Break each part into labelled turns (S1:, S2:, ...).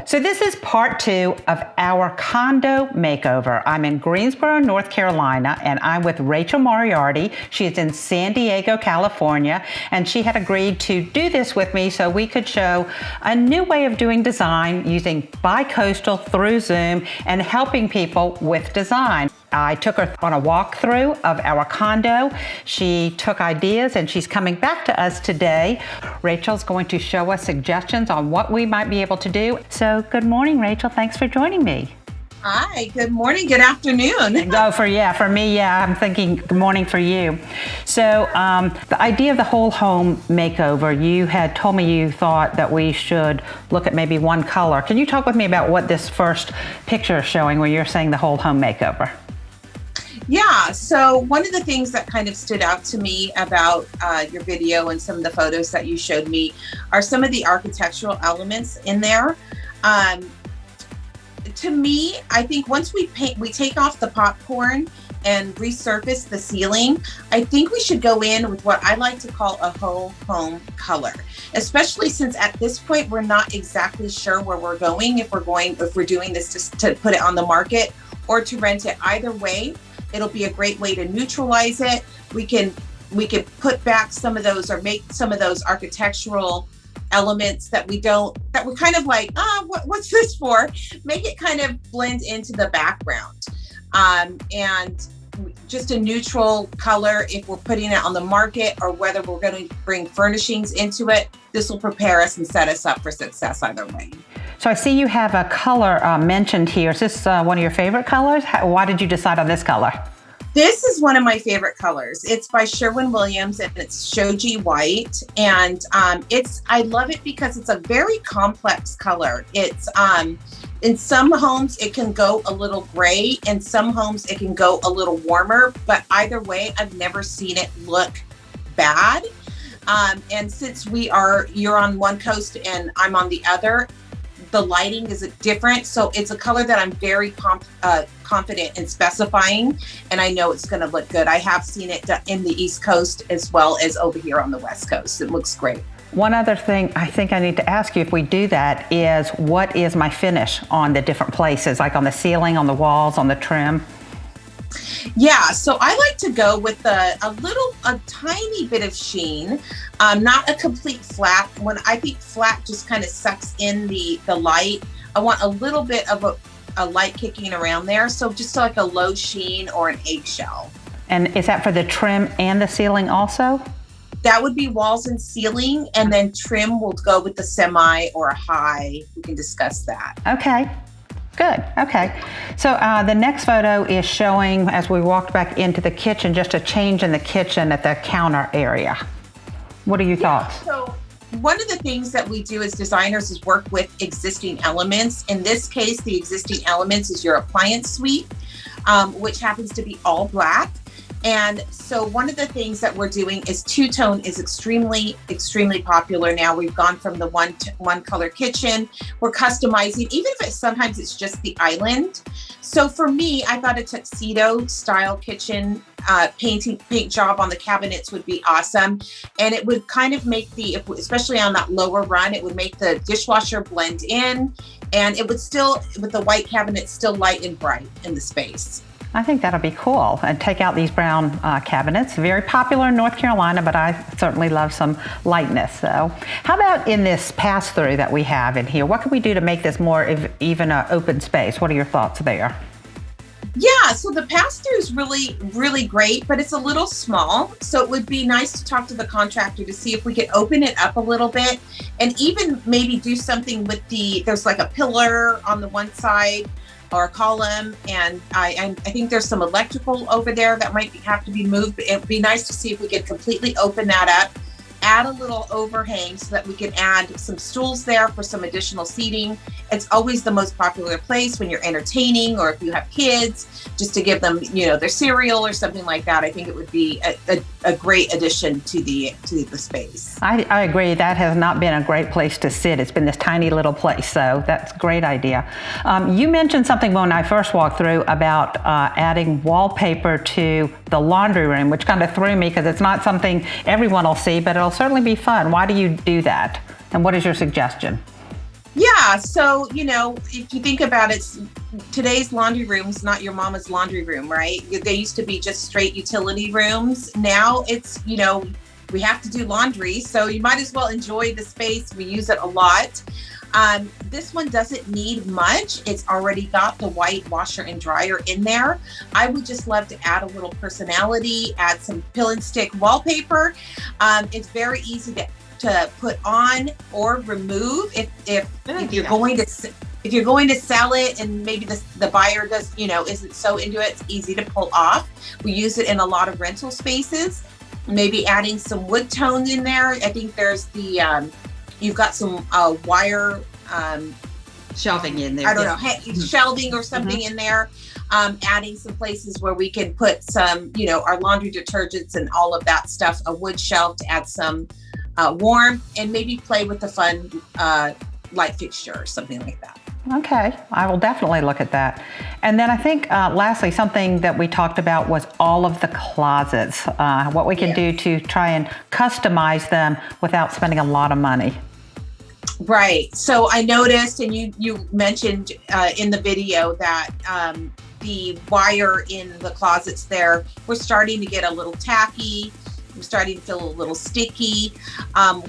S1: So this is part 2 of our condo makeover. I'm in Greensboro, North Carolina, and I'm with Rachel Moriarty. She is in San Diego, California, and she had agreed to do this with me so we could show a new way of doing design using bi-coastal through Zoom and helping people with design. I took her on a walkthrough of our condo. She took ideas and she's coming back to us today. Rachel's going to show us suggestions on what we might be able to do. So good morning, Rachel. Thanks for joining me.
S2: Hi, good morning, good afternoon.
S1: For me, I'm thinking good morning for you. So the idea of the whole home makeover, you had told me you thought that we should look at maybe one color. Can you talk with me about what this first picture is showing where you're saying the whole home makeover?
S2: Yeah, so one of the things that kind of stood out to me about your video and some of the photos that you showed me are some of the architectural elements in there. To me, I think once we take off the popcorn and resurface the ceiling, I think we should go in with what I like to call a whole home color, especially since at this point, we're not exactly sure where we're going, if we're doing this just to put it on the market or to rent it. Either way, it'll be a great way to neutralize it. We can put back some of those or make some of those architectural elements that we're kind of like, what's this for? Make it kind of blend into the background. And just a neutral color if we're putting it on the market or whether we're going to bring furnishings into it. This will prepare us and set us up for success either way.
S1: So I see you have a color mentioned here. Is this one of your favorite colors? Why did you decide on this color?
S2: This is one of my favorite colors. It's by Sherwin and it's shoji white. And I love it because it's a very complex color. It's in some homes it can go a little gray, in some homes it can go a little warmer, but either way, I've never seen it look bad. And since you're on one coast and I'm on the other, the lighting is different. So it's a color that I'm very confident in specifying, and I know it's going to look good. I have seen it in the East Coast as well as over here on the West Coast. It looks great.
S1: One other thing I think I need to ask you if we do that is, what is my finish on the different places, like on the ceiling, on the walls, on the trim?
S2: Yeah, so I like to go with a tiny bit of sheen, not a complete flat. When I think flat just kind of sucks in the light, I want a little bit of a light kicking around there. So just like a low sheen or an eggshell. And
S1: is that for the trim and the ceiling also?
S2: That would be walls and ceiling, and then trim will go with the semi or a high. We can discuss that.
S1: Okay. Good. Okay. So the next photo is showing, as we walked back into the kitchen, just a change in the kitchen at the counter area. What are your thoughts?
S2: So one of the things that we do as designers is work with existing elements. In this case, the existing elements is your appliance suite, which happens to be all black. And so one of the things that we're doing is two-tone is extremely popular now. We've gone from the one color kitchen. We're customizing, even if sometimes it's just the island. So for me, I thought a tuxedo style kitchen paint job on the cabinets would be awesome. And it would kind of make especially on that lower run, it would make the dishwasher blend in, and it would still, with the white cabinets, still light and bright in the space.
S1: I think that'll be cool, and take out these brown cabinets. Very popular in North Carolina, but I certainly love some lightness. So how about in this pass-through that we have in here? What can we do to make this more even an open space? What are your thoughts there?
S2: Yeah, so the pass-through is really great, but it's a little small. So it would be nice to talk to the contractor to see if we could open it up a little bit and even maybe do something with there's like a pillar on the one side or a column, and I think there's some electrical over there that might have to be moved. It would be nice to see if we could completely open that up, add a little overhang so that we can add some stools there for some additional seating. It's always the most popular place when you're entertaining or if you have kids, just to give them, their cereal or something like that. I think it would be a great addition to the space.
S1: I agree. That has not been a great place to sit. It's been this tiny little place, so that's a great idea. You mentioned something when I first walked through about adding wallpaper to the laundry room, which kind of threw me because it's not something everyone will see, but it'll certainly be fun. Why do you do that? And what is your suggestion?
S2: Yeah, Yeah. So, if you think about it, today's laundry room's not your mama's laundry room, right? They used to be just straight utility rooms. Now it's, we have to do laundry. So you might as well enjoy the space. We use it a lot. This one doesn't need much. It's already got the white washer and dryer in there. I would just love to add a little personality, add some pill and stick wallpaper. It's very easy to put on or remove if you're going to sell it and maybe the buyer does isn't so into it. It's easy to pull off. We use it in a lot of rental spaces. Maybe adding some wood tone in there. I think there's the you've got some wire
S3: shelving in there.
S2: I don't know, shelving or something in there. Adding some places where we can put some, our laundry detergents and all of that stuff, a wood shelf to add some warmth, and maybe play with the fun light fixture or something like that.
S1: Okay, I will definitely look at that. And then I think lastly, something that we talked about was all of the closets, what we can do to try and customize them without spending a lot of money.
S2: Right. So I noticed, and you mentioned in the video that the wire in the closets there, we're starting to get a little tacky. I'm starting to feel a little sticky.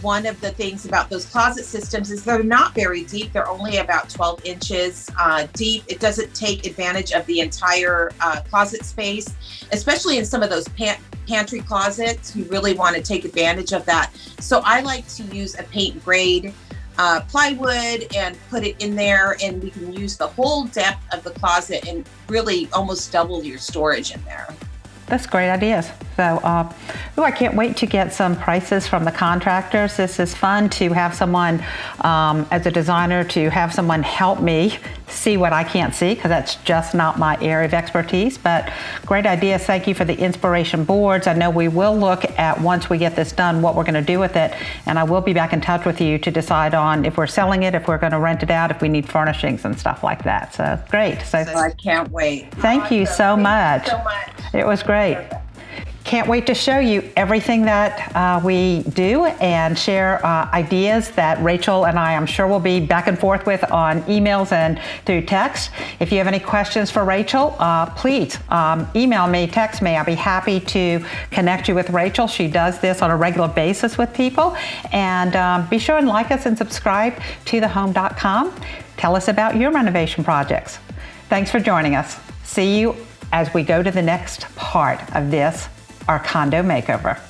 S2: One of the things about those closet systems is they're not very deep. They're only about 12 inches deep. It doesn't take advantage of the entire closet space, especially in some of those pantry closets. You really want to take advantage of that. So I like to use a paint grade plywood and put it in there, and we can use the whole depth of the closet and really almost double your storage in there.
S1: That's great ideas. So, I can't wait to get some prices from the contractors. This is fun to have someone, as a designer, to have someone help me see what I can't see, because that's just not my area of expertise. But great ideas. Thank you for the inspiration boards. I know we will look at, once we get this done, what we're going to do with it. And I will be back in touch with you to decide on if we're selling it, if we're going to rent it out, if we need furnishings and stuff like that. So great. So
S2: I can't wait.
S1: Thank you so much.
S2: Thank you so much.
S1: It was great. Can't wait to show you everything that we do and share ideas that Rachel and I'm sure will be back and forth with on emails and through text. If you have any questions for Rachel, please email me, text me. I'll be happy to connect you with Rachel. She does this on a regular basis with people. And be sure and like us and subscribe to TheHome.com. Tell us about your renovation projects. Thanks for joining us. See you as we go to the next part of this, our condo makeover.